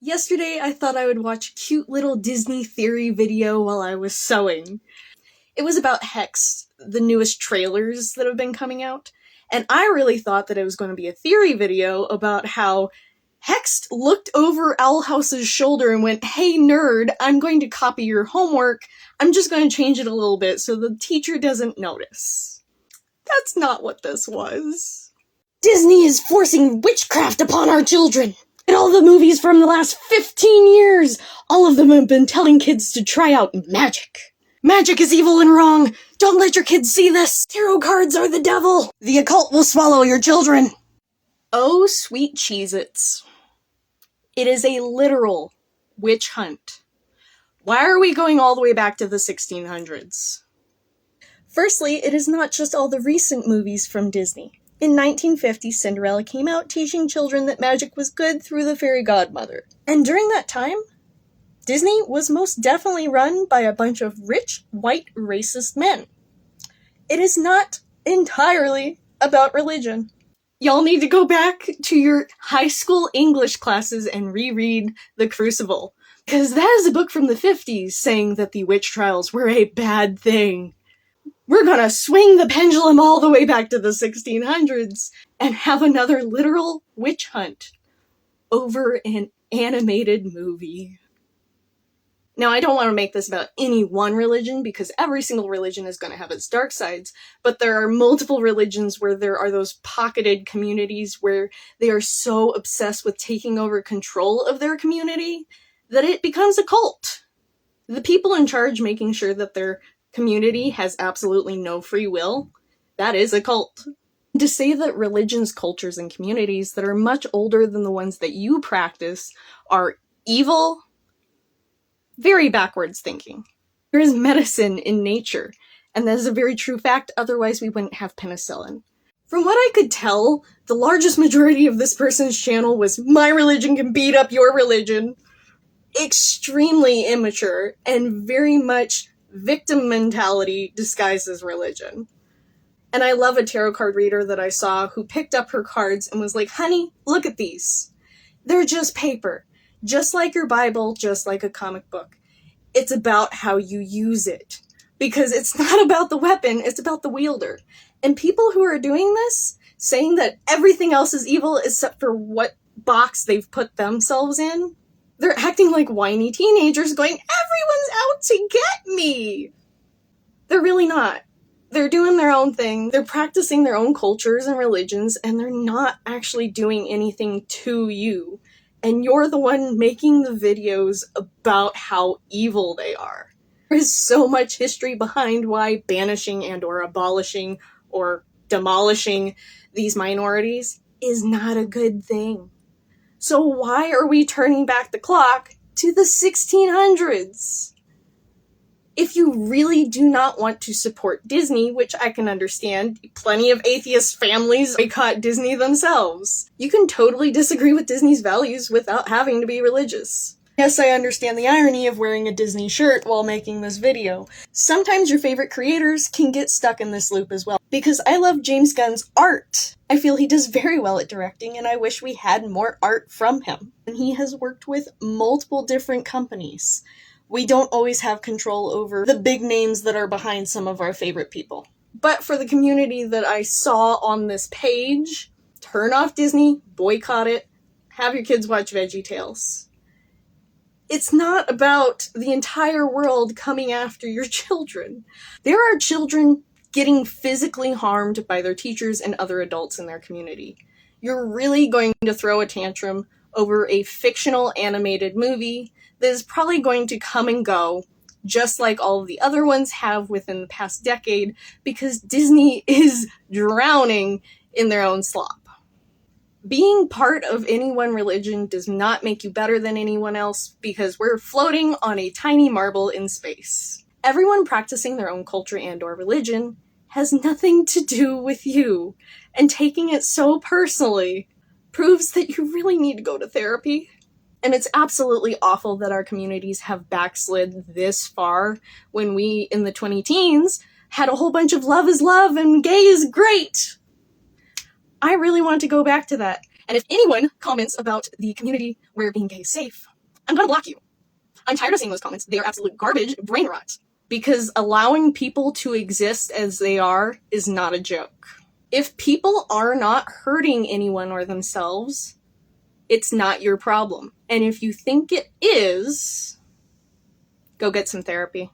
Yesterday, I thought I would watch a cute little Disney theory video while I was sewing. It was about Hexed, the newest trailers that have been coming out, and I really thought that it was going to be a theory video about how Hexed looked over Owl House's shoulder and went, "Hey nerd, I'm going to copy your homework. I'm just going to change it a little bit so the teacher doesn't notice." That's not what this was. Disney is forcing witchcraft upon our children! In all the movies from the last 15 years, all of them have been telling kids to try out magic. Magic is evil and wrong. Don't let your kids see this. Tarot cards are the devil. The occult will swallow your children. Oh, sweet Cheez-Its. It is a literal witch hunt. Why are we going all the way back to the 1600s? Firstly, it is not just all the recent movies from Disney. In 1950, Cinderella came out teaching children that magic was good through the fairy godmother. And during that time, Disney was most definitely run by a bunch of rich, white, racist men. It is not entirely about religion. Y'all need to go back to your high school English classes and reread The Crucible, because that is a book from the 50s saying that the witch trials were a bad thing. We're gonna swing the pendulum all the way back to the 1600s and have another literal witch hunt over an animated movie. Now, I don't want to make this about any one religion because every single religion is going to have its dark sides, but there are multiple religions where there are those pocketed communities where they are so obsessed with taking over control of their community that it becomes a cult. The people in charge making sure that their community has absolutely no free will, that is a cult. To say that religions, cultures, and communities that are much older than the ones that you practice are evil, very backwards thinking. There is medicine in nature, and that is a very true fact, otherwise we wouldn't have penicillin. From what I could tell, the largest majority of this person's channel was "my religion can beat up your religion." Extremely immature, and very much victim mentality disguised as religion. And I love a tarot card reader that I saw who picked up her cards and was like, "Honey, look at these. They're just paper. Just like your Bible, just like a comic book. It's about how you use it. Because it's not about the weapon, it's about the wielder." And people who are doing this, saying that everything else is evil except for what box they've put themselves in, they're acting like whiny teenagers going, "Everyone's out to get me!" They're really not. They're doing their own thing, they're practicing their own cultures and religions, and they're not actually doing anything to you. And you're the one making the videos about how evil they are. There is so much history behind why banishing and or abolishing or demolishing these minorities is not a good thing. So why are we turning back the clock to the 1600s? If you really do not want to support Disney, which I can understand, plenty of atheist families boycott Disney themselves. You can totally disagree with Disney's values without having to be religious. Yes, I understand the irony of wearing a Disney shirt while making this video. Sometimes your favorite creators can get stuck in this loop as well, because I love James Gunn's art. I feel he does very well at directing, and I wish we had more art from him. And he has worked with multiple different companies. We don't always have control over the big names that are behind some of our favorite people. But for the community that I saw on this page, turn off Disney, boycott it, have your kids watch VeggieTales. It's not about the entire world coming after your children. There are children getting physically harmed by their teachers and other adults in their community. You're really going to throw a tantrum over a fictional animated movie that is probably going to come and go, just like all of the other ones have within the past decade, because Disney is drowning in their own slop. Being part of any one religion does not make you better than anyone else, because we're floating on a tiny marble in space. Everyone practicing their own culture and or religion has nothing to do with you, and taking it so personally proves that you really need to go to therapy. And it's absolutely awful that our communities have backslid this far when we, in the 20-teens, had a whole bunch of love is love and gay is great. I really want to go back to that. And if anyone comments about the community where being gay is safe, I'm gonna block you. I'm tired of seeing those comments. They are absolute garbage, brain rot. Because allowing people to exist as they are is not a joke. If people are not hurting anyone or themselves, it's not your problem. And if you think it is, go get some therapy.